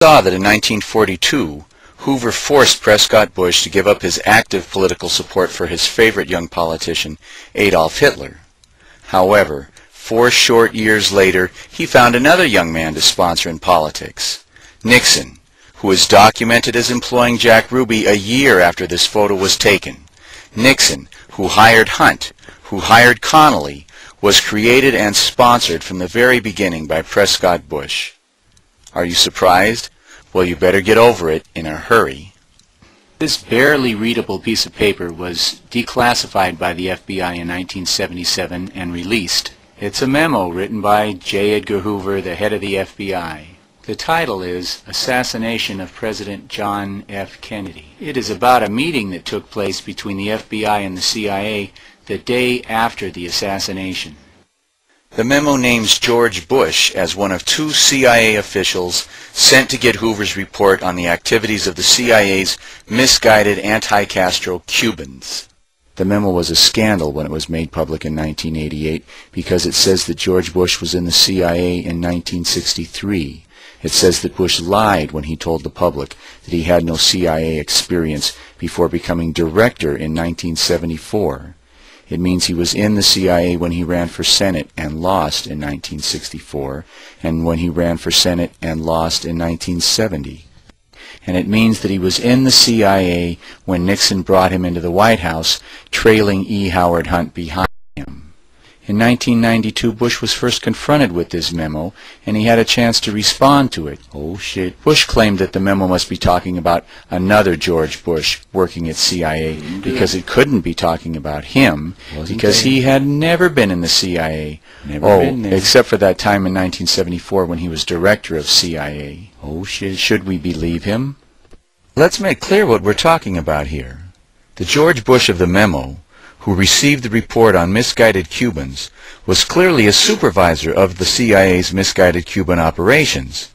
saw that in 1942, Hoover forced Prescott Bush to give up his active political support for his favorite young politician, Adolf Hitler. However, 4 short years later, he found another young man to sponsor in politics, Nixon, who is documented as employing Jack Ruby a year after this photo was taken. Nixon, who hired Hunt, who hired Connally, was created and sponsored from the very beginning by Prescott Bush. Are you surprised? Well, you better get over it in a hurry. This barely readable piece of paper was declassified by the FBI in 1977 and released. It's a memo written by J Edgar Hoover, the head of the FBI. The title is Assassination of President John F. Kennedy. It is about a meeting that took place between the FBI and the CIA the day after the assassination. The memo names George Bush as one of 2 CIA officials sent to get Hoover's report on the activities of the CIA's misguided anti-Castro Cubans. The memo was a scandal when it was made public in 1988 because it says that George Bush was in the CIA in 1963. It says that Bush lied when he told the public that he had no CIA experience before becoming director in 1974. It means he was in the CIA when he ran for Senate and lost in 1964, and when he ran for Senate and lost in 1970. And it means that he was in the CIA when Nixon brought him into the White House, trailing E. Howard Hunt behind him. In 1992, Bush was first confronted with this memo, and he had a chance to respond to it. Oh shit. Bush claimed that the memo must be talking about another George Bush working at CIA, because it couldn't be talking about him, because he had never been in the CIA. Except for that time in 1974 when he was director of CIA. Oh shit. Should we believe him? Let's make clear what we're talking about here. The George Bush of the memo, who received the report on misguided Cubans, was clearly a supervisor of the CIA's misguided Cuban operations.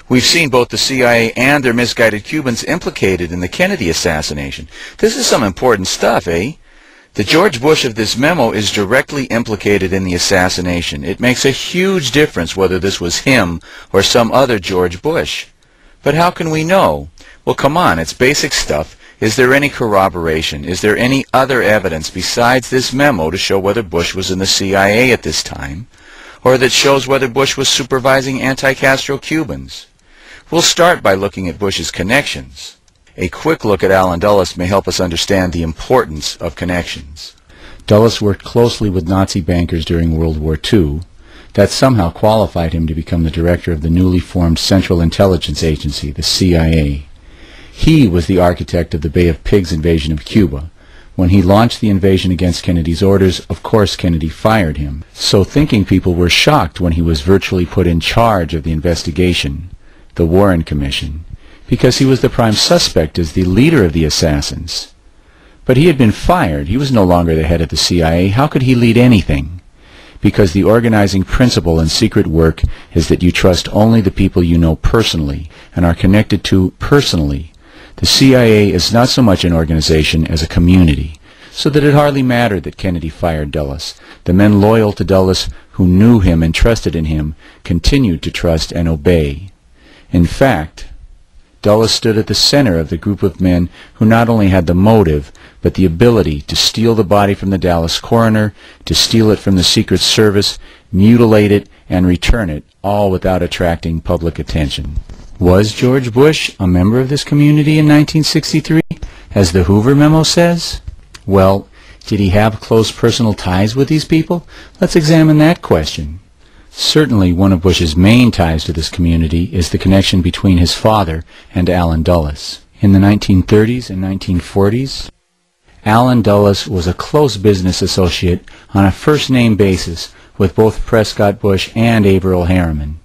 We've seen both the CIA and their misguided Cubans implicated in the Kennedy assassination. This is some important stuff, eh? The George Bush of this memo is directly implicated in the assassination. It makes a huge difference whether this was him or some other George Bush. But how can we know? Well, come on, it's basic stuff. Is there any corroboration? Is there any other evidence besides this memo to show whether Bush was in the CIA at this time, or that shows whether Bush was supervising anti-Castro Cubans? We'll start by looking at Bush's connections. A quick look at Allen Dulles may help us understand the importance of connections. Dulles worked closely with Nazi bankers during World War II. That somehow qualified him to become the director of the newly formed Central Intelligence Agency, the CIA. He was the architect of the Bay of Pigs invasion of Cuba. When he launched the invasion against Kennedy's orders, of course Kennedy fired him. So thinking people were shocked when he was virtually put in charge of the investigation, the Warren Commission, because he was the prime suspect as the leader of the assassins. But he had been fired. He was no longer the head of the CIA. How could he lead anything? Because the organizing principle in secret work is that you trust only the people you know personally and are connected to personally. The CIA is not so much an organization as a community, so that it hardly mattered that Kennedy fired Dulles. The men loyal to Dulles, who knew him and trusted in him, continued to trust and obey. In fact, Dulles stood at the center of the group of men who not only had the motive, but the ability to steal the body from the Dallas coroner, to steal it from the Secret Service, mutilate it, and return it, all without attracting public attention. Was George Bush a member of this community in 1963, as the Hoover memo says? Well, did he have close personal ties with these people? Let's examine that question. Certainly one of Bush's main ties to this community is the connection between his father and Allen Dulles. In the 1930s and 1940s, Allen Dulles was a close business associate on a first-name basis with both Prescott Bush and Averell Harriman.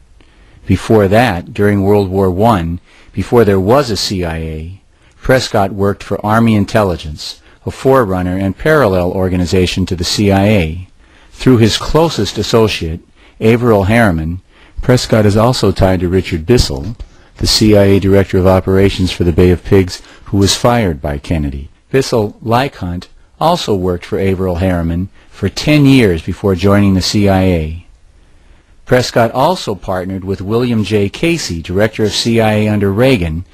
Before that, during World War I, before there was a CIA, Prescott worked for Army Intelligence, a forerunner and parallel organization to the CIA. Through his closest associate, Averell Harriman, Prescott is also tied to Richard Bissell, the CIA Director of Operations for the Bay of Pigs, who was fired by Kennedy. Bissell, like Hunt, also worked for Averell Harriman for 10 years before joining the CIA. Prescott also partnered with William J. Casey, director of CIA under Reagan,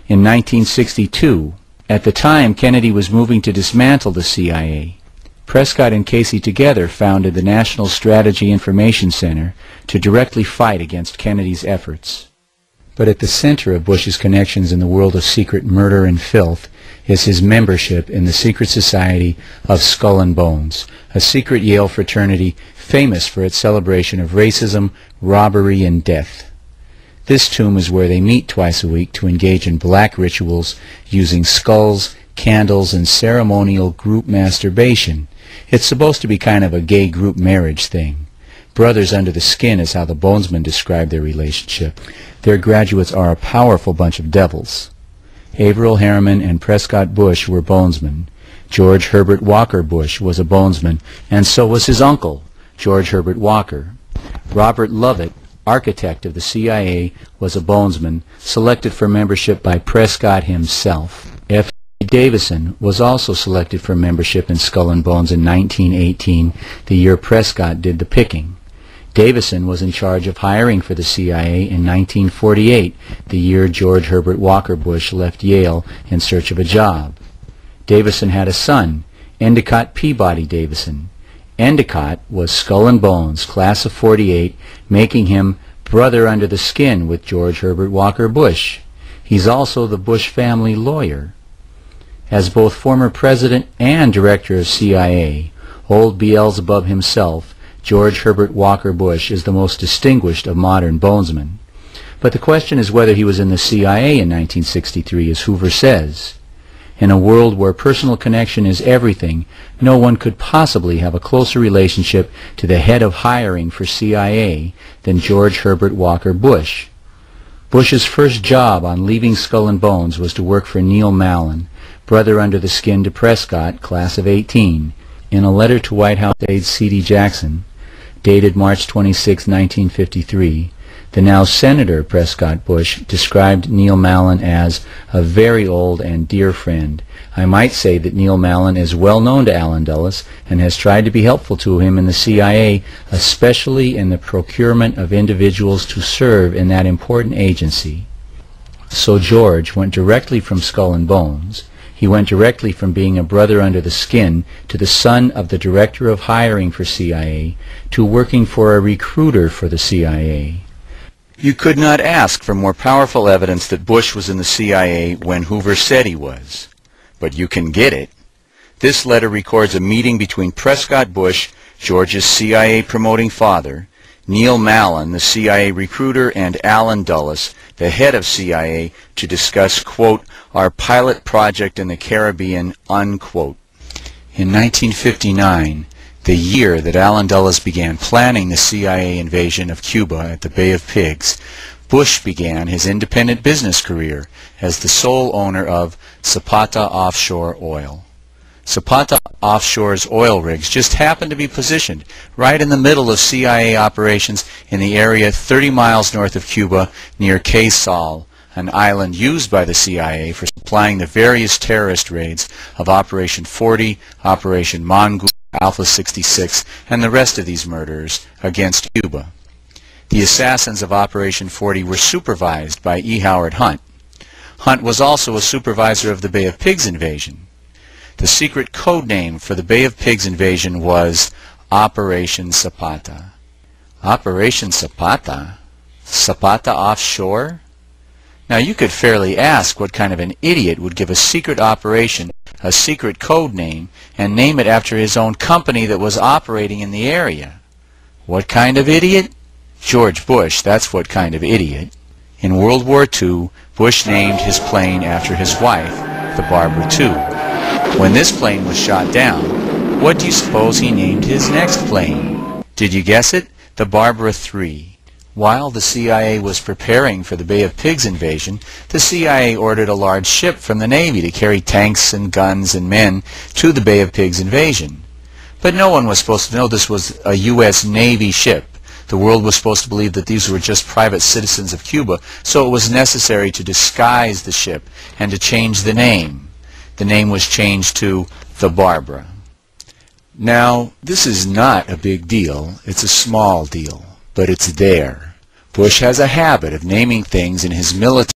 in 1962. At the time, Kennedy was moving to dismantle the CIA. Prescott and Casey together founded the National Strategy Information Center to directly fight against Kennedy's efforts. But at the center of Bush's connections in the world of secret murder and filth is his membership in the secret society of Skull and Bones, a secret Yale fraternity famous for its celebration of racism, robbery, and death. This tomb is where they meet twice a week to engage in black rituals using skulls, candles, and ceremonial group masturbation. It's supposed to be kind of a gay group marriage thing. Brothers under the skin is how the Bonesmen describe their relationship. Their graduates are a powerful bunch of devils. Averill Harriman and Prescott Bush were Bonesmen. George Herbert Walker Bush was a Bonesman, and so was his uncle, George Herbert Walker. Robert Lovett, architect of the CIA, was a Bonesman, selected for membership by Prescott himself. F. Davison was also selected for membership in Skull and Bones in 1918, the year Prescott did the picking. Davison was in charge of hiring for the CIA in 1948, the year George Herbert Walker Bush left Yale in search of a job. Davison had a son, Endicott Peabody Davison. Endicott was Skull and Bones, class of 48, making him brother under the skin with George Herbert Walker Bush. He's also the Bush family lawyer. As both former president and director of CIA, old Beelzebub himself, George Herbert Walker Bush is the most distinguished of modern Bonesmen. But the question is whether he was in the CIA in 1963, as Hoover says. In a world where personal connection is everything, no one could possibly have a closer relationship to the head of hiring for CIA than George Herbert Walker Bush. Bush's first job on leaving Skull and Bones was to work for Neil Mallon, brother under the skin to Prescott, class of 18. In a letter to White House aide C.D. Jackson, dated March 26, 1953, the now Senator Prescott Bush described Neil Mallon as a very old and dear friend. I might say that Neil Mallon is well known to Allen Dulles and has tried to be helpful to him in the CIA, especially in the procurement of individuals to serve in that important agency. So George went directly from Skull and Bones. He went directly from being a brother under the skin to the son of the director of hiring for CIA to working for a recruiter for the CIA. You could not ask for more powerful evidence that Bush was in the CIA when Hoover said he was. But you can get it. This letter records a meeting between Prescott Bush, George's CIA promoting father, Neil Mallon, the CIA recruiter, and Allen Dulles, the head of CIA, to discuss, quote, our pilot project in the Caribbean, unquote. In 1959, the year that Allen Dulles began planning the CIA invasion of Cuba at the Bay of Pigs, Bush began his independent business career as the sole owner of Zapata Offshore Oil. Zapata Offshore's oil rigs just happened to be positioned right in the middle of CIA operations in the area 30 miles north of Cuba near Cay Sal, an island used by the CIA for supplying the various terrorist raids of Operation 40, Operation Mongoose, Alpha 66, and the rest of these murders against Cuba. The assassins of Operation 40 were supervised by E. Howard Hunt. Hunt was also a supervisor of the Bay of Pigs invasion. The secret code name for the Bay of Pigs invasion was Operation Zapata. Operation Zapata? Zapata Offshore? Now you could fairly ask what kind of an idiot would give a secret operation a secret code name and name it after his own company that was operating in the area. What kind of idiot? George Bush, that's what kind of idiot. In World War II, Bush named his plane after his wife, the Barbara II. When this plane was shot down, what do you suppose he named his next plane? Did you guess it? The Barbara III. While the CIA was preparing for the Bay of Pigs invasion, the CIA ordered a large ship from the Navy to carry tanks and guns and men to the Bay of Pigs invasion. But no one was supposed to know this was a U.S. Navy ship. The world was supposed to believe that these were just private citizens of Cuba, so it was necessary to disguise the ship and to change the name. The name was changed to the Barbara. Now, this is not a big deal. It's a small deal. but it's there. Bush has a habit of naming things in his military